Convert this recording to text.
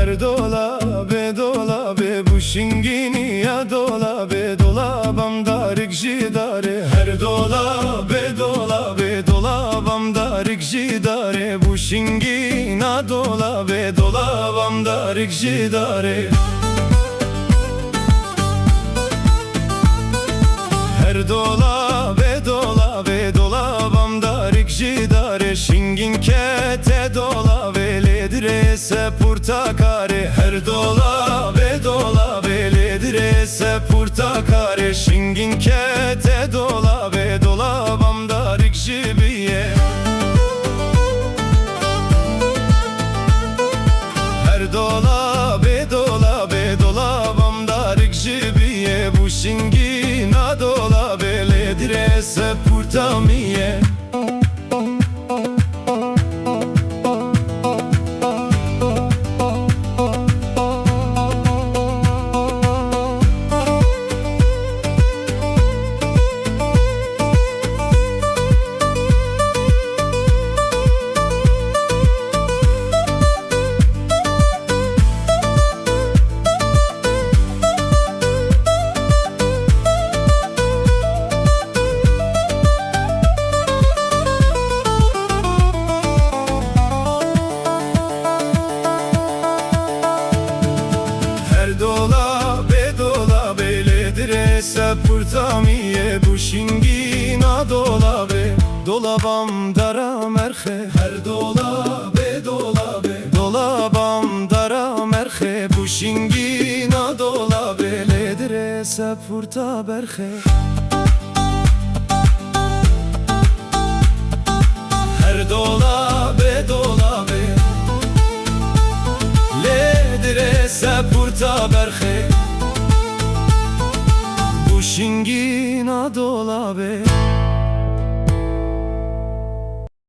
Her dolabe dolabe bu şingini ya dolabe dolabamda rikji dare. Her dolabe dolabe dolabamda rikji dare. Bu şingina dolabe dolabamda rikji dare. Her dolabe dolabe dolabamda rikji dare. Şingin kete dolabe ledrese portakare. Her dolabe dolabe ledrese portakare. Şingin kete dolabe dolabamda rikji biye. Her dolabe dolabe dolabamda rikji biye. Bu şingina dolabe ledrese portamiye. Her dolabe dolabe ledrese portamiye. Bu şingina dolabe dolabam dara merhe. Her dolabe dolabe dolabam dara merhe. Bu şingina dolabe ledrese porta berhe. Her dolabe dolabe ledrese porta berhe. Bu şingina dolabe